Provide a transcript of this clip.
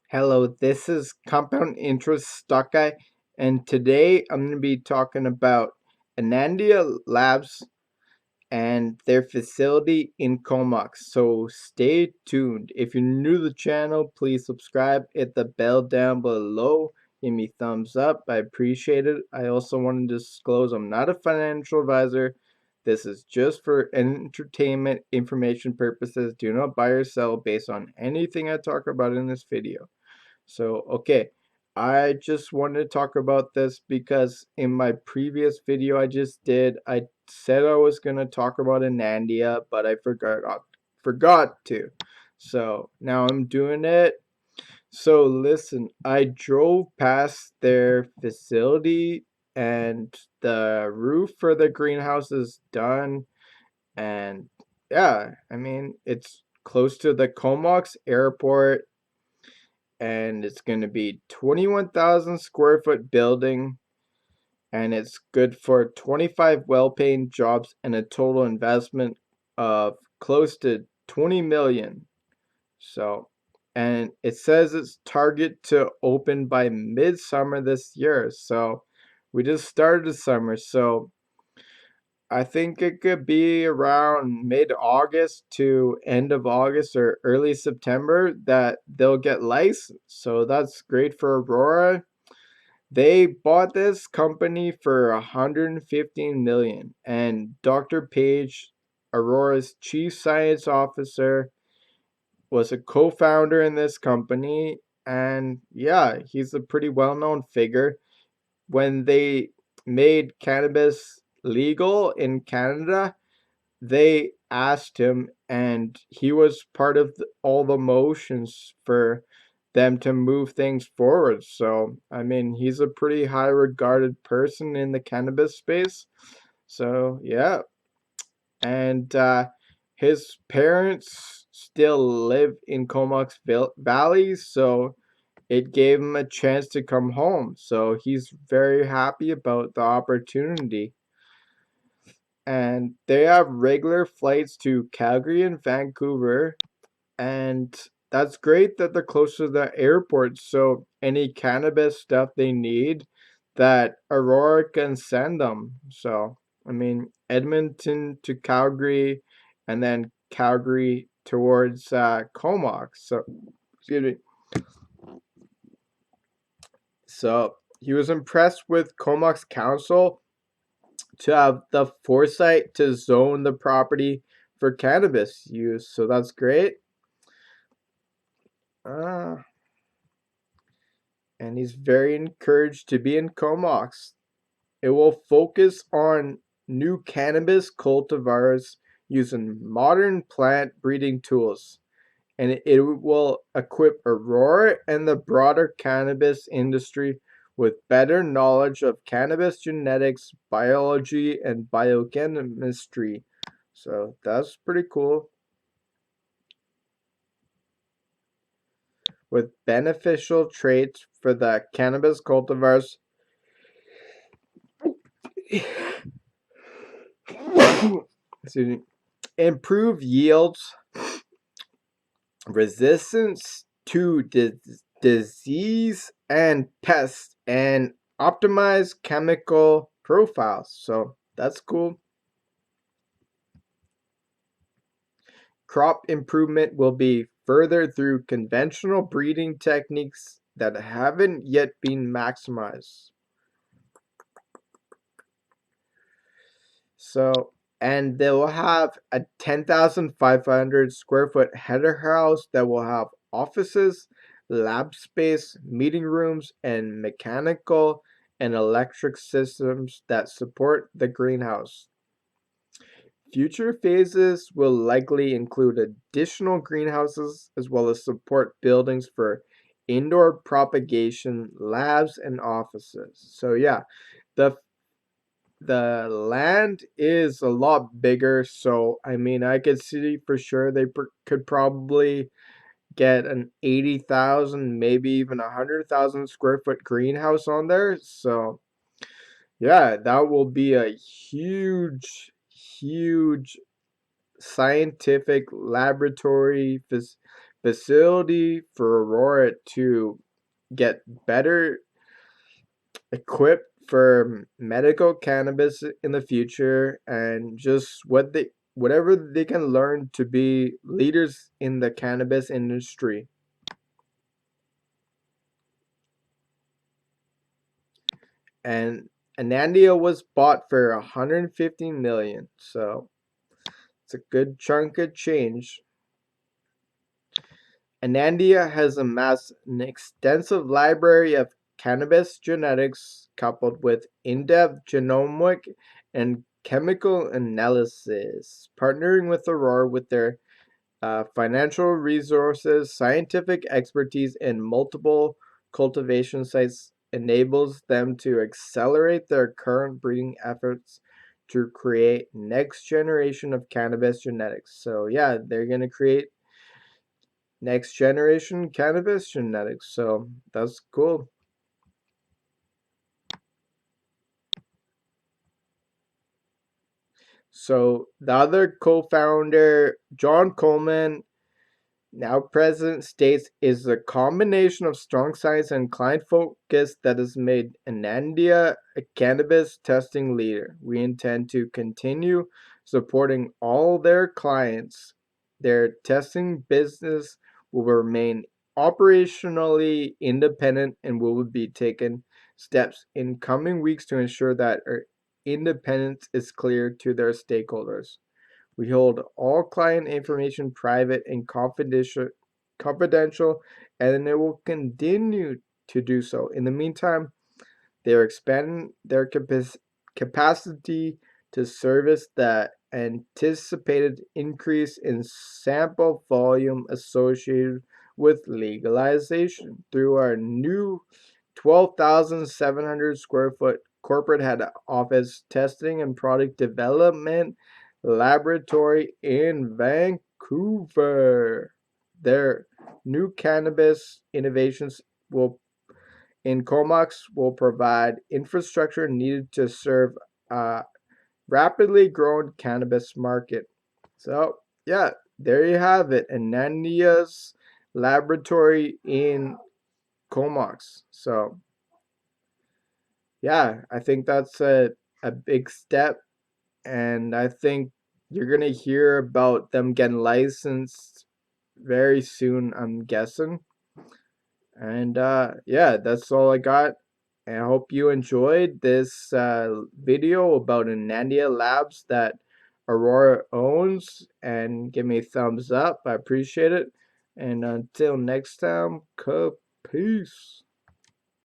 Hello, this is Compound Interest Stock Guy, and today I'm going to be talking about ANANDIA Labs and their facility in Comox. So stay tuned. If you're new to the channel, please subscribe, hit the bell down below, give me thumbs up. I appreciate it. I also want to disclose I'm not a financial advisor. This is just for entertainment information purposes. Do not buy or sell based on anything I talk about in this video. So, okay, I just wanted to talk about this because in my previous video I just did, I said I was going to talk about Anandia, but I forgot to. So, now I'm doing it. So, listen, I drove past their facility and the roof for the greenhouse is done, and yeah, I mean, it's close to the Comox airport, and it's going to be 21,000 square foot building, and it's good for 25 well-paying jobs and a total investment of close to 20 million. So, and it says it's target to open by midsummer this year. So we just started the summer, so I think it could be around mid-August to end of August or early September that they'll get licensed. So that's great for Aurora. They bought this company for 115 million, and Dr. Page, Aurora's chief science officer, was a co-founder in this company, and yeah, he's a pretty well-known figure. When they made cannabis legal in Canada, they asked him, and he was part of all the motions for them to move things forward. So, I mean, he's a pretty high regarded person in the cannabis space. So, yeah. And his parents still live in Comox Valley, so it gave him a chance to come home. So, he's very happy about the opportunity, and they have regular flights to Calgary and Vancouver, and that's great that they're close to the airport, so any cannabis stuff they need, that Aurora can send them. So I mean, Edmonton to Calgary, and then Calgary towards Comox. So excuse me. So he was impressed with Comox Council to have the foresight to zone the property for cannabis use. So that's great. Uh, and he's very encouraged to be in Comox. It will focus on new cannabis cultivars using modern plant breeding tools, and it will equip Aurora and the broader cannabis industry with better knowledge of cannabis genetics, biology, and biochemistry. So that's pretty cool. With beneficial traits for the cannabis cultivars, excuse me, improve yields, resistance to disease and pests, and optimize chemical profiles. So that's cool. Crop improvement will be further through conventional breeding techniques that haven't yet been maximized. So, and they will have a 10,500 square foot header house that will have offices, lab space, meeting rooms, and mechanical and electric systems that support the greenhouse. Future phases will likely include additional greenhouses as well as support buildings for indoor propagation, labs, and offices. So yeah, the the land is a lot bigger, so I mean, I could see for sure they could probably get an 80,000, maybe even 100,000 square foot greenhouse on there. So yeah, that will be a huge scientific laboratory facility for Aurora to get better equipped for medical cannabis in the future, and just whatever they can learn to be leaders in the cannabis industry. And Anandia was bought for 150 million, so it's a good chunk of change. Anandia has amassed an extensive library of cannabis genetics coupled with in-depth genomic and chemical analysis, partnering with Aurora with their financial resources, scientific expertise, and multiple cultivation sites enables them to accelerate their current breeding efforts to create next generation of cannabis genetics. So yeah, they're going to create next generation cannabis genetics. So that's cool. So the other co-founder, John Coleman, now president, states is a combination of strong science and client focus that has made Anandia a cannabis testing leader. We intend to continue supporting all their clients. Their testing business will remain operationally independent and will be taking steps in coming weeks to ensure that our independence is clear to their stakeholders. We hold all client information private and confidential, and it will continue to do so. In the meantime, they are expanding their capacity to service the anticipated increase in sample volume associated with legalization through our new 12,700 square foot corporate head office testing and product development laboratory in Vancouver. Their new cannabis innovations will in Comox will provide infrastructure needed to serve a rapidly growing cannabis market. So yeah, there you have it. Anandia's laboratory in Comox. So yeah, I think that's a big step, and I think you're gonna hear about them getting licensed very soon, I'm guessing. And yeah, that's all I got. And I hope you enjoyed this video about Anandia Labs that Aurora owns, and give me a thumbs up. I appreciate it. And until next time, peace.